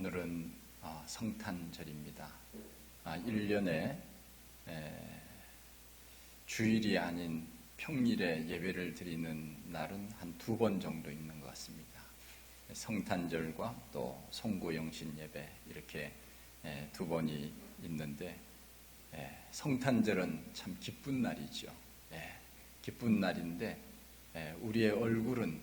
오늘은 성탄절입니다. 1년에 주일이 아닌 평일에 예배를 드리는 날은 한 2번 정도 있는 것 같습니다. 성탄절과 또 송구영신 예배 이렇게 2번이 있는데, 성탄절은 참 기쁜 날이죠. 기쁜 날인데 우리의 얼굴은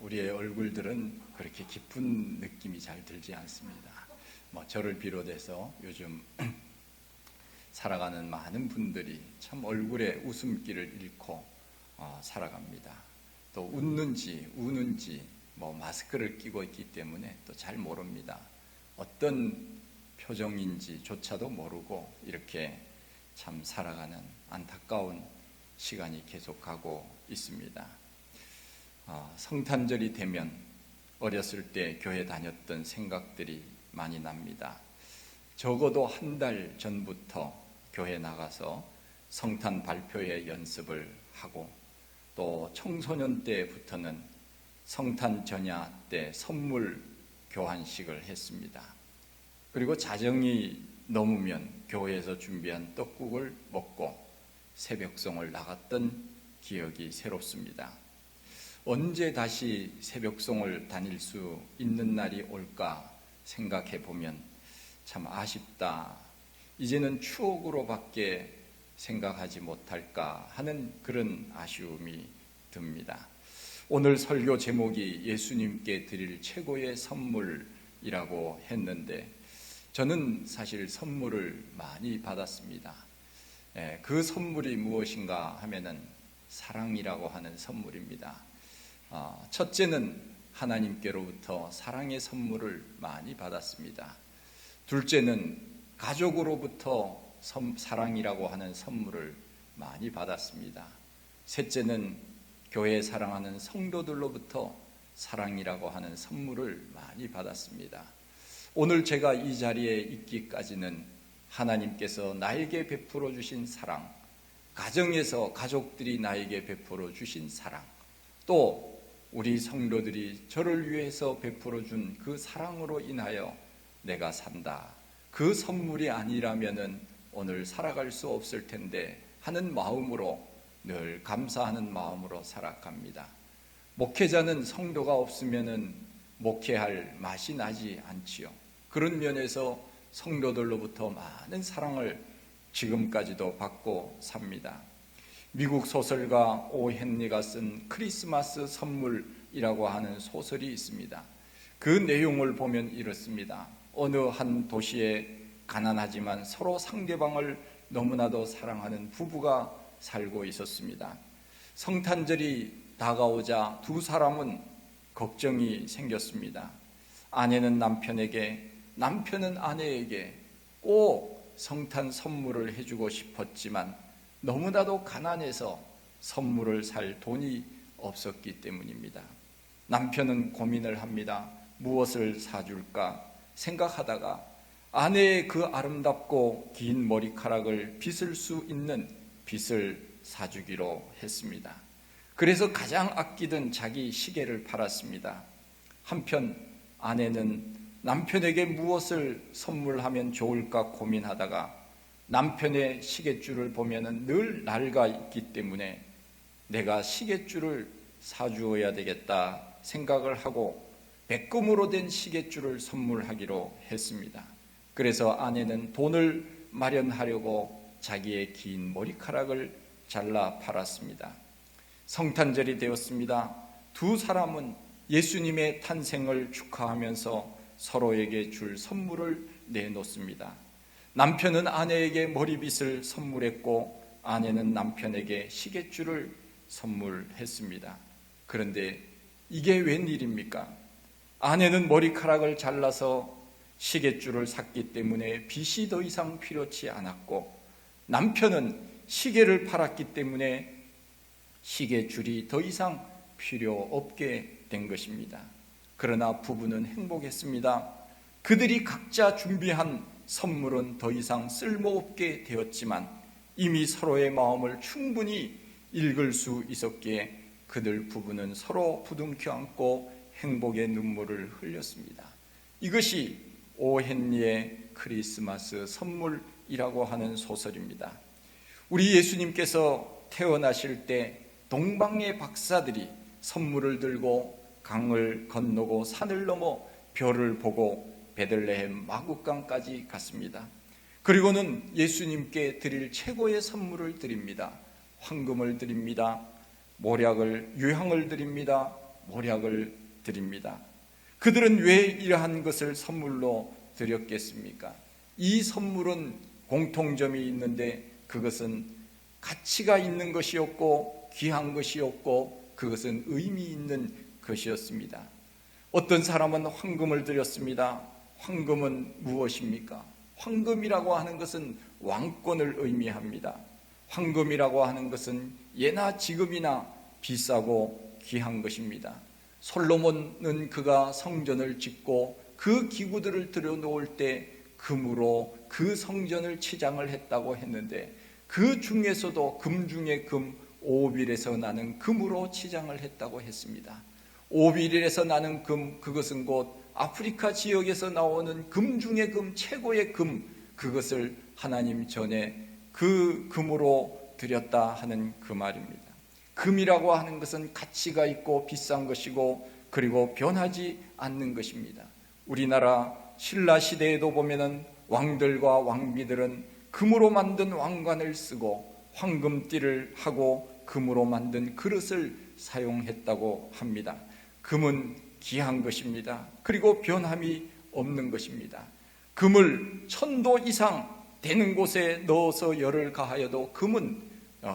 우리의 얼굴들은 그렇게 기쁜 느낌이 잘 들지 않습니다. 저를 비롯해서 요즘 살아가는 많은 분들이 참 얼굴에 웃음기를 잃고 살아갑니다. 또 웃는지 우는지 마스크를 끼고 있기 때문에 또 잘 모릅니다. 어떤 표정인지조차도 모르고 이렇게 참 살아가는 안타까운 시간이 계속가고 있습니다. 성탄절이 되면 어렸을 때 교회 다녔던 생각들이 많이 납니다. 적어도 한 달 전부터 교회 나가서 성탄 발표회 연습을 하고, 또 청소년 때부터는 성탄 전야 때 선물 교환식을 했습니다. 그리고 자정이 넘으면 교회에서 준비한 떡국을 먹고 새벽송을 나갔던 기억이 새롭습니다. 언제 다시 새벽송을 다닐 수 있는 날이 올까 생각해 보면 참 아쉽다, 이제는 추억으로밖에 생각하지 못할까 하는 그런 아쉬움이 듭니다. 오늘 설교 제목이 예수님께 드릴 최고의 선물이라고 했는데, 저는 사실 선물을 많이 받았습니다. 그 선물이 무엇인가 하면은 사랑이라고 하는 선물입니다. 첫째는 하나님께로부터 사랑의 선물을 많이 받았습니다. 둘째는 가족으로부터 사랑이라고 하는 선물을 많이 받았습니다. 셋째는 교회 사랑하는 성도들로부터 사랑이라고 하는 선물을 많이 받았습니다. 오늘 제가 이 자리에 있기까지는 하나님께서 나에게 베풀어 주신 사랑, 가정에서 가족들이 나에게 베풀어 주신 사랑, 또 우리 성도들이 저를 위해서 베풀어 준 그 사랑으로 인하여 내가 산다, 그 선물이 아니라면은 오늘 살아갈 수 없을 텐데 하는 마음으로, 늘 감사하는 마음으로 살아갑니다. 목회자는 성도가 없으면은 목회할 맛이 나지 않지요. 그런 면에서 성도들로부터 많은 사랑을 지금까지도 받고 삽니다. 미국 소설가 오 헨리가 쓴 크리스마스 선물이라고 하는 소설이 있습니다. 그 내용을 보면 이렇습니다. 어느 한 도시에 가난하지만 서로 상대방을 너무나도 사랑하는 부부가 살고 있었습니다. 성탄절이 다가오자 두 사람은 걱정이 생겼습니다. 아내는 남편에게, 남편은 아내에게 꼭 성탄 선물을 해주고 싶었지만 너무나도 가난해서 선물을 살 돈이 없었기 때문입니다. 남편은 고민을 합니다. 무엇을 사줄까 생각하다가 아내의 그 아름답고 긴 머리카락을 빗을 수 있는 빗을 사주기로 했습니다. 그래서 가장 아끼던 자기 시계를 팔았습니다. 한편 아내는 남편에게 무엇을 선물하면 좋을까 고민하다가 남편의 시계줄을 보면 늘 낡아 있기 때문에 내가 시계줄을 사주어야 되겠다 생각을 하고 백금으로 된 시계줄을 선물하기로 했습니다. 그래서 아내는 돈을 마련하려고 자기의 긴 머리카락을 잘라 팔았습니다. 성탄절이 되었습니다. 두 사람은 예수님의 탄생을 축하하면서 서로에게 줄 선물을 내놓습니다. 남편은 아내에게 머리빗을 선물했고 아내는 남편에게 시계줄을 선물했습니다. 그런데 이게 웬일입니까? 아내는 머리카락을 잘라서 시계줄을 샀기 때문에 빗이 더 이상 필요치 않았고, 남편은 시계를 팔았기 때문에 시계줄이 더 이상 필요 없게 된 것입니다. 그러나 부부는 행복했습니다. 그들이 각자 준비한 선물은 더 이상 쓸모없게 되었지만 이미 서로의 마음을 충분히 읽을 수 있었기에 그들 부부는 서로 부둥켜 안고 행복의 눈물을 흘렸습니다. 이것이 오 헨리의 크리스마스 선물이라고 하는 소설입니다. 우리 예수님께서 태어나실 때 동방의 박사들이 선물을 들고 강을 건너고 산을 넘어 별을 보고 베들레헴 마구간까지 갔습니다. 그리고는 예수님께 드릴 최고의 선물을 드립니다. 황금을 드립니다. 유향을 드립니다. 모략을 드립니다. 그들은 왜 이러한 것을 선물로 드렸겠습니까? 이 선물은 공통점이 있는데 그것은 가치가 있는 것이었고 귀한 것이었고 그것은 의미 있는 것이었습니다. 어떤 사람은 황금을 드렸습니다. 황금은 무엇입니까? 황금이라고 하는 것은 왕권을 의미합니다. 황금이라고 하는 것은 예나 지금이나 비싸고 귀한 것입니다. 솔로몬은 그가 성전을 짓고 그 기구들을 들여놓을 때 금으로 그 성전을 치장을 했다고 했는데 그 중에서도 금 중에 금 오빌에서 나는 금으로 치장을 했다고 했습니다. 오빌에서 나는 금, 그것은 곧 아프리카 지역에서 나오는 금 중에 금, 최고의 금, 그것을 하나님 전에 그 금으로 드렸다 하는 그 말입니다. 금이라고 하는 것은 가치가 있고 비싼 것이고 그리고 변하지 않는 것입니다. 우리나라 신라 시대에도 보면은 왕들과 왕비들은 금으로 만든 왕관을 쓰고 황금띠를 하고 금으로 만든 그릇을 사용했다고 합니다. 금은 귀한 것입니다. 그리고 변함이 없는 것입니다. 금을 1000도 이상 되는 곳에 넣어서 열을 가하여도 금은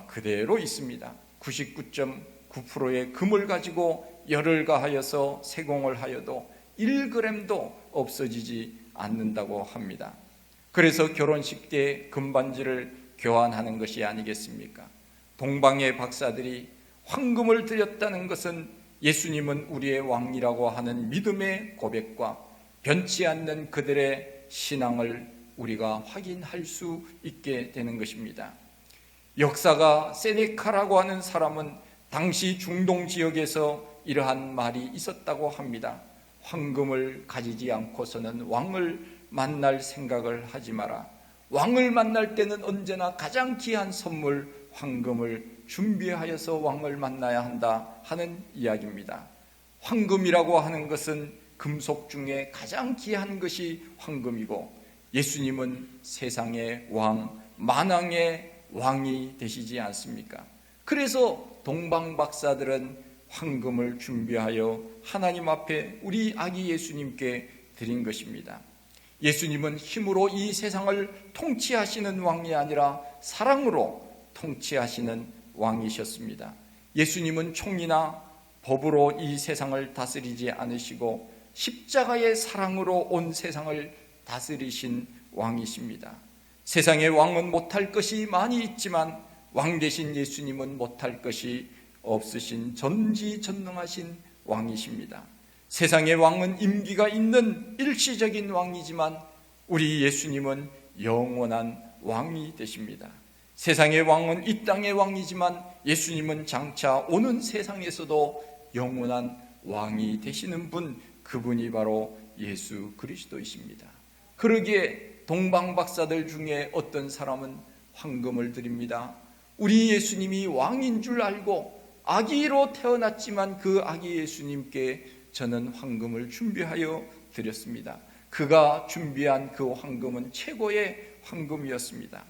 그대로 있습니다. 99.9%의 금을 가지고 열을 가하여서 세공을 하여도 1g도 없어지지 않는다고 합니다. 그래서 결혼식 때 금반지를 교환하는 것이 아니겠습니까? 동방의 박사들이 황금을 드렸다는 것은 예수님은 우리의 왕이라고 하는 믿음의 고백과 변치 않는 그들의 신앙을 우리가 확인할 수 있게 되는 것입니다. 역사가 세네카라고 하는 사람은 당시 중동 지역에서 이러한 말이 있었다고 합니다. 황금을 가지지 않고서는 왕을 만날 생각을 하지 마라. 왕을 만날 때는 언제나 가장 귀한 선물 황금을 준비하여서 왕을 만나야 한다 하는 이야기입니다. 황금이라고 하는 것은 금속 중에 가장 귀한 것이 황금이고 예수님은 세상의 왕, 만왕의 왕이 되시지 않습니까? 그래서 동방 박사들은 황금을 준비하여 하나님 앞에 우리 아기 예수님께 드린 것입니다. 예수님은 힘으로 이 세상을 통치하시는 왕이 아니라 사랑으로 통치하시는 왕이셨습니다. 예수님은 총이나 법으로 이 세상을 다스리지 않으시고 십자가의 사랑으로 온 세상을 다스리신 왕이십니다. 세상의 왕은 못할 것이 많이 있지만 왕 대신 예수님은 못할 것이 없으신 전지전능하신 왕이십니다. 세상의 왕은 임기가 있는 일시적인 왕이지만 우리 예수님은 영원한 왕이 되십니다. 세상의 왕은 이 땅의 왕이지만 예수님은 장차 오는 세상에서도 영원한 왕이 되시는 분, 그분이 바로 예수 그리스도이십니다. 그러기에 동방 박사들 중에 어떤 사람은 황금을 드립니다. 우리 예수님이 왕인 줄 알고 아기로 태어났지만 그 아기 예수님께 저는 황금을 준비하여 드렸습니다. 그가 준비한 그 황금은 최고의 황금이었습니다.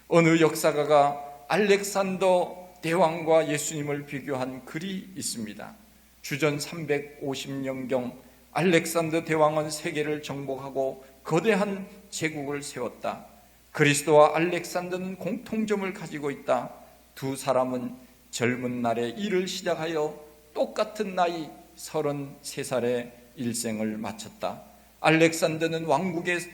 어느 역사가가 알렉산더 대왕과 예수님을 비교한 글이 있습니다. 주전 350년경 알렉산더 대왕은 세계를 정복하고 거대한 제국을 세웠다. 그리스도와 알렉산더는 공통점을 가지고 있다. 두 사람은 젊은 날에 일을 시작하여 똑같은 나이 33살에 일생을 마쳤다. 알렉산더는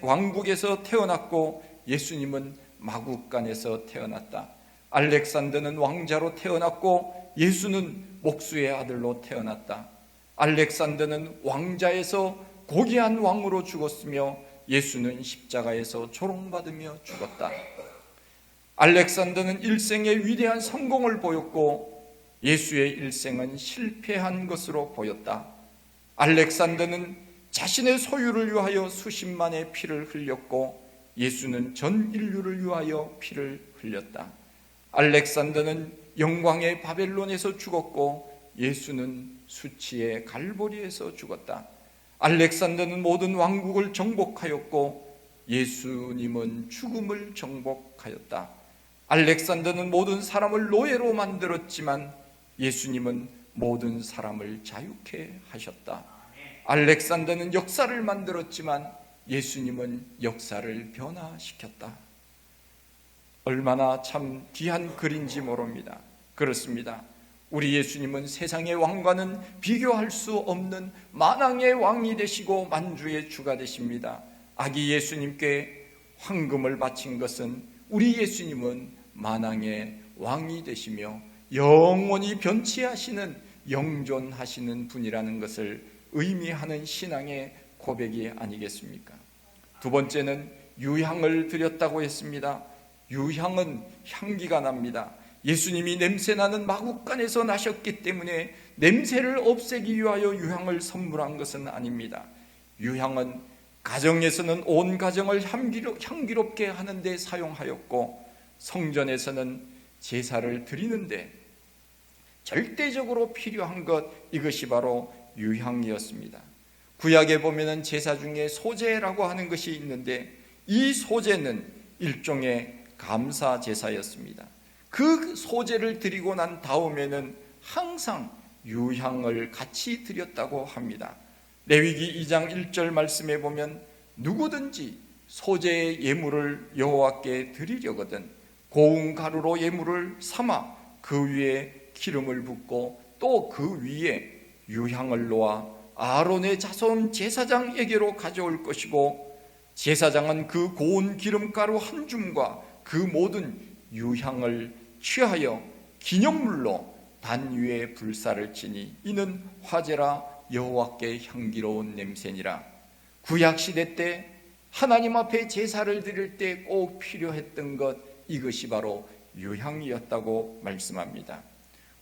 왕국에서 태어났고 예수님은 마국간에서 태어났다. 알렉산더는 왕자로 태어났고 예수는 목수의 아들로 태어났다. 알렉산더는 왕자에서 고귀한 왕으로 죽었으며 예수는 십자가에서 조롱받으며 죽었다. 알렉산더는 일생의 위대한 성공을 보였고 예수의 일생은 실패한 것으로 보였다. 알렉산더는 자신의 소유를 위하여 수십만의 피를 흘렸고 예수는 전 인류를 위하여 피를 흘렸다. 알렉산더는 영광의 바벨론에서 죽었고 예수는 수치의 갈보리에서 죽었다. 알렉산더는 모든 왕국을 정복하였고 예수님은 죽음을 정복하였다. 알렉산더는 모든 사람을 노예로 만들었지만 예수님은 모든 사람을 자유케 하셨다. 알렉산더는 역사를 만들었지만 예수님은 역사를 변화시켰다. 얼마나 참 귀한 글인지 모릅니다. 그렇습니다. 우리 예수님은 세상의 왕과는 비교할 수 없는 만왕의 왕이 되시고 만주의 주가 되십니다. 아기 예수님께 황금을 바친 것은 우리 예수님은 만왕의 왕이 되시며 영원히 변치하시는 영존하시는 분이라는 것을 의미하는 신앙의 고백이 아니겠습니까? 두 번째는 유향을 드렸다고 했습니다. 유향은 향기가 납니다. 예수님이 냄새나는 마국간에서 나셨기 때문에 냄새를 없애기 위하여 유향을 선물한 것은 아닙니다. 유향은 가정에서는 온 가정을 향기롭게 하는 데 사용하였고 성전에서는 제사를 드리는데 절대적으로 필요한 것, 이것이 바로 유향이었습니다. 구약에 보면은 제사 중에 소제라고 하는 것이 있는데 이 소제는 일종의 감사 제사였습니다. 그 소제를 드리고 난 다음에는 항상 유향을 같이 드렸다고 합니다. 레위기 2장 1절 말씀에 보면 누구든지 소제의 예물을 여호와께 드리려거든 고운 가루로 예물을 삼아 그 위에 기름을 붓고 또 그 위에 유향을 놓아 아론의 자손 제사장에게로 가져올 것이고 제사장은 그 고운 기름가루 한 줌과 그 모든 유향을 취하여 기념물로 단 위에 불사를 치니 이는 화제라 여호와께 향기로운 냄새니라. 구약시대 때 하나님 앞에 제사를 드릴 때 꼭 필요했던 것, 이것이 바로 유향이었다고 말씀합니다.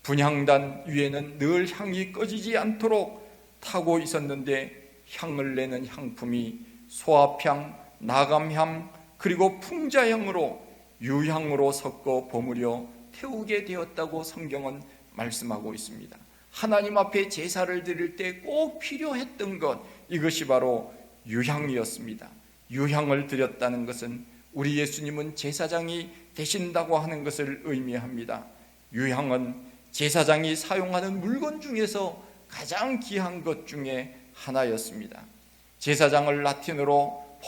분향단 위에는 늘 향이 꺼지지 않도록 타고 있었는데 향을 내는 향품이 소합향, 나감향, 그리고 풍자향으로 유향으로 섞어 버무려 태우게 되었다고 성경은 말씀하고 있습니다. 하나님 앞에 제사를 드릴 때 꼭 필요했던 것, 이것이 바로 유향이었습니다. 유향을 드렸다는 것은 우리 예수님은 제사장이 되신다고 하는 것을 의미합니다. 유향은 제사장이 사용하는 물건 중에서 가장 귀한 것 중에 하나였습니다. 제사장을 라틴어로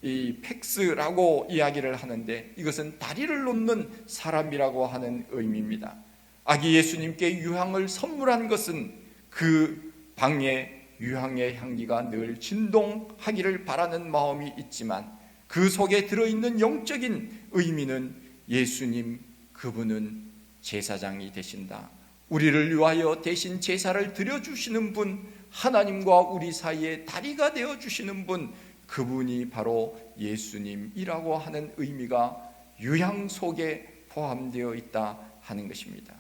폰티펙스라고 이야기를 하는데 이것은 다리를 놓는 사람이라고 하는 의미입니다. 아기 예수님께 유향을 선물한 것은 그 방에 유향의 향기가 늘 진동하기를 바라는 마음이 있지만 그 속에 들어있는 영적인 의미는 예수님, 그분은 제사장이 되신다. 우리를 위하여 대신 제사를 드려주시는 분, 하나님과 우리 사이에 다리가 되어주시는 분, 그분이 바로 예수님이라고 하는 의미가 유향 속에 포함되어 있다 하는 것입니다.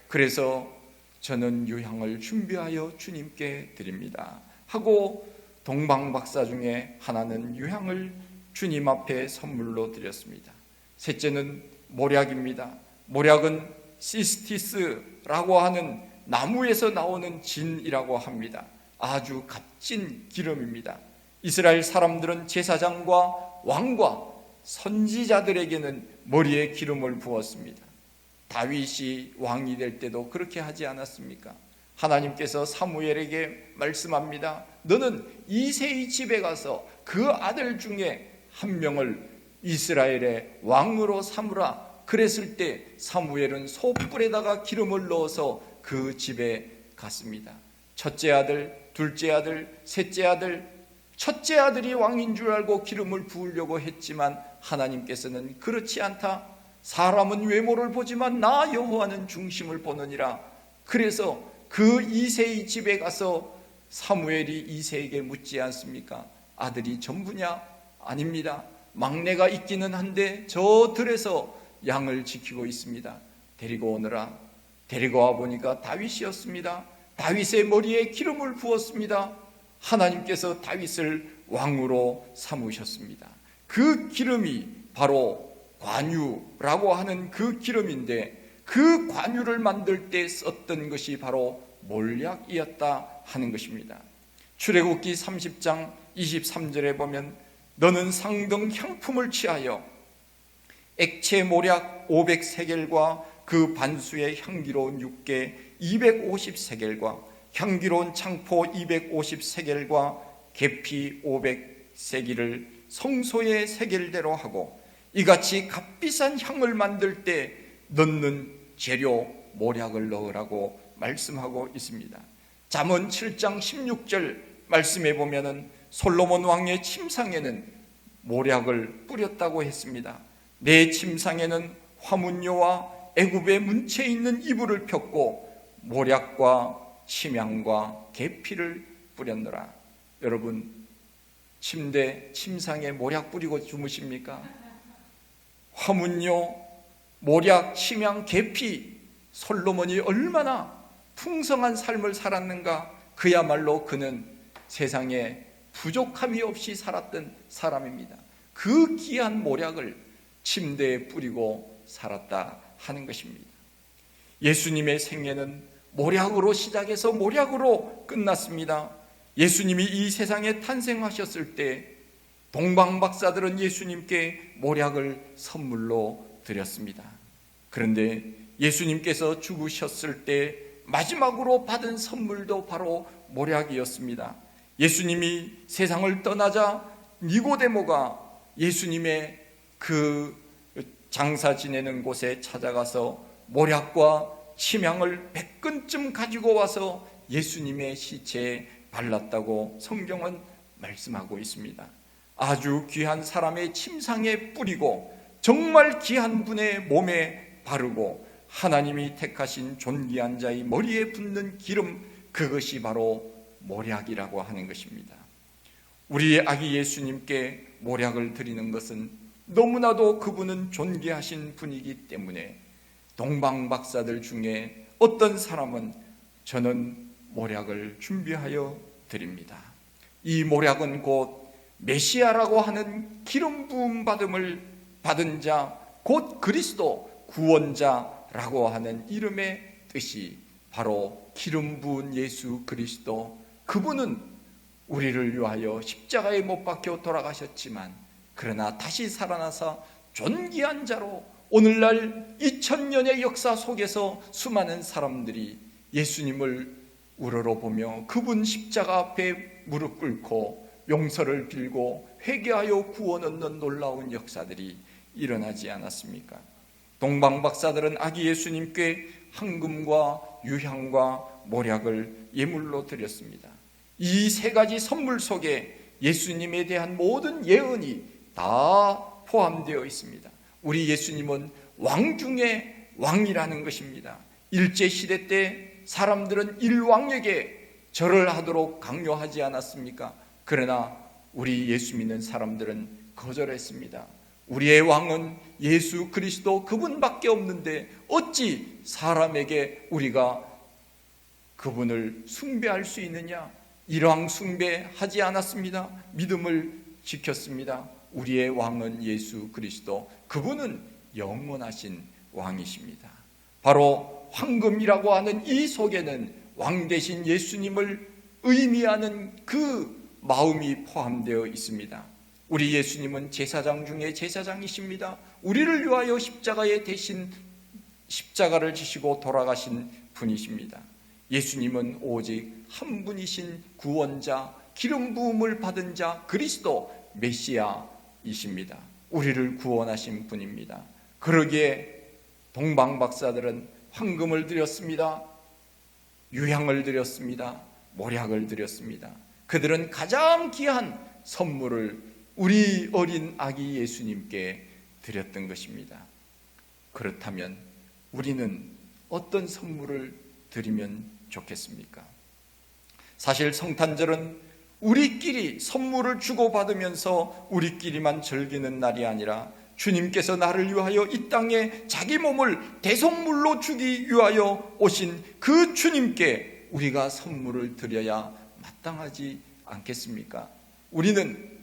그래서 저는 유향을 준비하여 주님께 드립니다 하고 동방박사 중에 하나는 유향을 주님 앞에 선물로 드렸습니다. 셋째는 모략입니다. 모략은 시스티스라고 하는 나무에서 나오는 진이라고 합니다. 아주 값진 기름입니다. 이스라엘 사람들은 제사장과 왕과 선지자들에게는 머리에 기름을 부었습니다. 다윗이 왕이 될 때도 그렇게 하지 않았습니까? 하나님께서 사무엘에게 말씀합니다. 너는 이새의 집에 가서 그 아들 중에 한 명을 이스라엘의 왕으로 삼으라. 그랬을 때 사무엘은 소뿔에다가 기름을 넣어서 그 집에 갔습니다. 첫째 아들, 둘째 아들, 셋째 아들, 첫째 아들이 왕인 줄 알고 기름을 부으려고 했지만 하나님께서는 그렇지 않다. 사람은 외모를 보지만 나 여호와는 중심을 보느니라. 그래서 그 이새의 집에 가서 사무엘이 이새에게 묻지 않습니까? 아들이 전부냐? 아닙니다. 막내가 있기는 한데 저 들에서 양을 지키고 있습니다. 데리고 오너라. 데리고 와 보니까 다윗이었습니다. 다윗의 머리에 기름을 부었습니다. 하나님께서 다윗을 왕으로 삼으셨습니다. 그 기름이 바로 관유라고 하는 그 기름인데, 그 관유를 만들 때 썼던 것이 바로 몰약이었다 하는 것입니다. 출애굽기 30장 23절에 보면 너는 상등 향품을 취하여 액체 모략 500세겔과 그 반수의 향기로운 육개 250세겔과 향기로운 창포 250세겔과 계피 500세겔을 성소의 세겔대로 하고, 이같이 값비싼 향을 만들 때 넣는 재료 모략을 넣으라고 말씀하고 있습니다. 잠언 7장 16절 말씀에 보면은 솔로몬 왕의 침상에는 모략을 뿌렸다고 했습니다. 내 침상에는 화문요와 애굽의 문체 있는 이불을 폈고 모략과 침향과 계피를 뿌렸노라. 여러분, 침상에 모략 뿌리고 주무십니까? 화문요, 모략, 침향, 계피, 솔로몬이 얼마나 풍성한 삶을 살았는가. 그야말로 그는 세상에 부족함이 없이 살았던 사람입니다. 그 귀한 모략을 침대에 뿌리고 살았다 하는 것입니다. 예수님의 생애는 모략으로 시작해서 모략으로 끝났습니다. 예수님이 이 세상에 탄생하셨을 때 동방박사들은 예수님께 모략을 선물로 드렸습니다. 그런데 예수님께서 죽으셨을 때 마지막으로 받은 선물도 바로 모략이었습니다. 예수님이 세상을 떠나자 니고데모가 예수님의 그 장사 지내는 곳에 찾아가서 모략과 침향을 100근쯤 가지고 와서 예수님의 시체에 발랐다고 성경은 말씀하고 있습니다. 아주 귀한 사람의 침상에 뿌리고 정말 귀한 분의 몸에 바르고 하나님이 택하신 존귀한 자의 머리에 붓는 기름, 그것이 바로 모략이라고 하는 것입니다. 우리의 아기 예수님께 모략을 드리는 것은 너무나도 그분은 존귀하신 분이기 때문에 동방박사들 중에 어떤 사람은 저는 모략을 준비하여 드립니다. 이 모략은 곧 메시아라고 하는 기름 부음 받음을 받은 자, 곧 그리스도 구원자라고 하는 이름의 뜻이 바로 기름 부은 예수 그리스도, 그분은 우리를 위하여 십자가에 못 박혀 돌아가셨지만 그러나 다시 살아나서 존귀한 자로 오늘날 2000년의 역사 속에서 수많은 사람들이 예수님을 우러러보며 그분 십자가 앞에 무릎 꿇고 용서를 빌고 회개하여 구원 얻는 놀라운 역사들이 일어나지 않았습니까? 동방박사들은 아기 예수님께 황금과 유향과 모략을 예물로 드렸습니다. 이 세 가지 선물 속에 예수님에 대한 모든 예언이 다 포함되어 있습니다. 우리 예수님은 왕 중에 왕이라는 것입니다. 일제시대 때 사람들은 일왕에게 절을 하도록 강요하지 않았습니까? 그러나 우리 예수 믿는 사람들은 거절했습니다. 우리의 왕은 예수 그리스도 그분밖에 없는데 어찌 사람에게 우리가 그분을 숭배할 수 있느냐? 일왕 숭배하지 않았습니다. 믿음을 지켰습니다. 우리의 왕은 예수 그리스도, 그분은 영원하신 왕이십니다. 바로 황금이라고 하는 이 속에는 왕 대신 예수님을 의미하는 그 마음이 포함되어 있습니다. 우리 예수님은 제사장 중에 제사장이십니다. 우리를 위하여 십자가에 대신 십자가를 지시고 돌아가신 분이십니다. 예수님은 오직 한 분이신 구원자, 기름 부음을 받은 자, 그리스도 메시아이십니다. 우리를 구원하신 분입니다. 그러기에 동방박사들은 황금을 드렸습니다. 유향을 드렸습니다. 모략을 드렸습니다. 그들은 가장 귀한 선물을 우리 어린 아기 예수님께 드렸던 것입니다. 그렇다면 우리는 어떤 선물을 드리면 좋겠습니까? 사실 성탄절은 우리끼리 선물을 주고받으면서 우리끼리만 즐기는 날이 아니라 주님께서 나를 위하여 이 땅에 자기 몸을 대속물로 주기 위하여 오신 그 주님께 우리가 선물을 드려야 마땅하지 않겠습니까? 우리는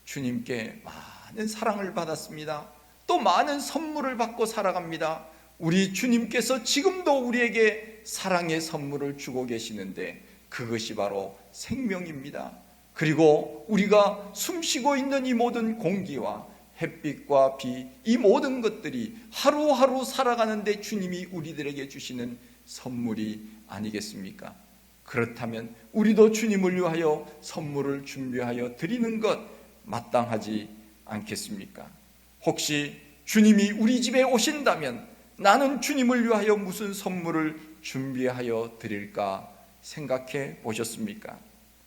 주님께 많은 사랑을 받았습니다. 또 많은 선물을 받고 살아갑니다. 우리 주님께서 지금도 우리에게 사랑의 선물을 주고 계시는데 그것이 바로 생명입니다. 그리고 우리가 숨쉬고 있는 이 모든 공기와 햇빛과 비, 이 모든 것들이 하루하루 살아가는데 주님이 우리들에게 주시는 선물이 아니겠습니까? 그렇다면 우리도 주님을 위하여 선물을 준비하여 드리는 것 마땅하지 않겠습니까? 혹시 주님이 우리 집에 오신다면 나는 주님을 위하여 무슨 선물을 준비하여 드릴까 생각해 보셨습니까?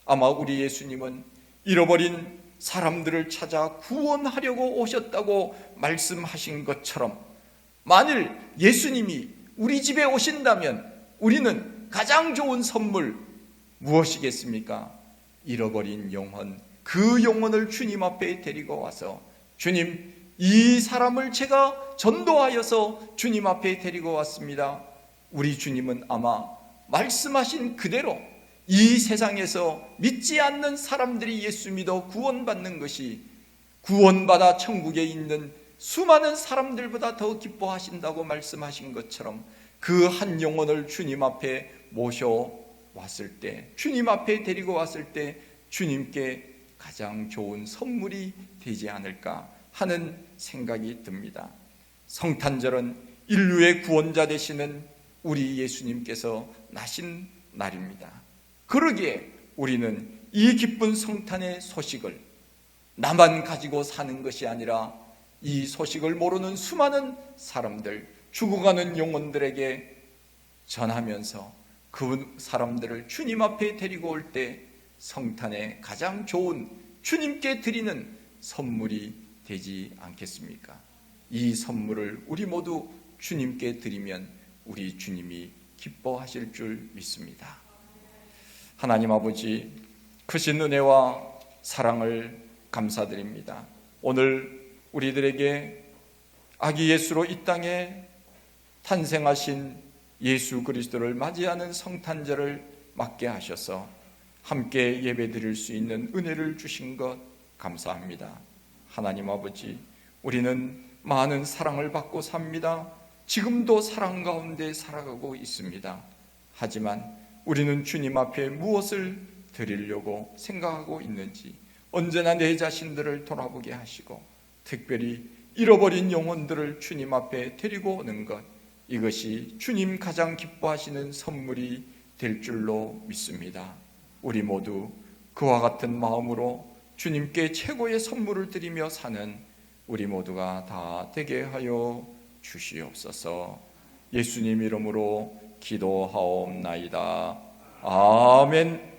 아마 우리 예수님은 잃어버린 사람들을 찾아 구원하려고 오셨다고 말씀하신 것처럼 만일 예수님이 우리 집에 오신다면 우리는 가장 좋은 선물 무엇이겠습니까? 잃어버린 영혼, 그 영혼을 주님 앞에 데리고 와서 주님, 이 사람을 제가 전도하여서 주님 앞에 데리고 왔습니다. 우리 주님은 아마 말씀하신 그대로 이 세상에서 믿지 않는 사람들이 예수 믿어 구원받는 것이 구원받아 천국에 있는 수많은 사람들보다 더 기뻐하신다고 말씀하신 것처럼 그 한 영혼을 주님 앞에 모셔왔을 때, 주님 앞에 데리고 왔을 때 주님께 가장 좋은 선물이 되지 않을까 하는 생각이 듭니다. 성탄절은 인류의 구원자 되시는 우리 예수님께서 나신 날입니다. 그러기에 우리는 이 기쁜 성탄의 소식을 나만 가지고 사는 것이 아니라 이 소식을 모르는 수많은 사람들, 죽어가는 영혼들에게 전하면서 그 사람들을 주님 앞에 데리고 올 때 성탄의 가장 좋은 주님께 드리는 선물이 되지 않겠습니까? 이 선물을 우리 모두 주님께 드리면 우리 주님이 기뻐하실 줄 믿습니다. 하나님 아버지, 크신 은혜와 사랑을 감사드립니다. 오늘 우리들에게 아기 예수로 이 땅에 탄생하신 예수 그리스도를 맞이하는 성탄절을 맞게 하셔서 함께 예배드릴 수 있는 은혜를 주신 것 감사합니다. 하나님 아버지, 우리는 많은 사랑을 받고 삽니다. 지금도 사랑 가운데 살아가고 있습니다. 하지만 우리는 주님 앞에 무엇을 드리려고 생각하고 있는지 언제나 내 자신들을 돌아보게 하시고 특별히 잃어버린 영혼들을 주님 앞에 데리고 오는 것, 이것이 주님 가장 기뻐하시는 선물이 될 줄로 믿습니다. 우리 모두 그와 같은 마음으로 주님께 최고의 선물을 드리며 사는 우리 모두가 다 되게 하여 주시옵소서. 예수님 이름으로 기도하옵나이다. 아멘.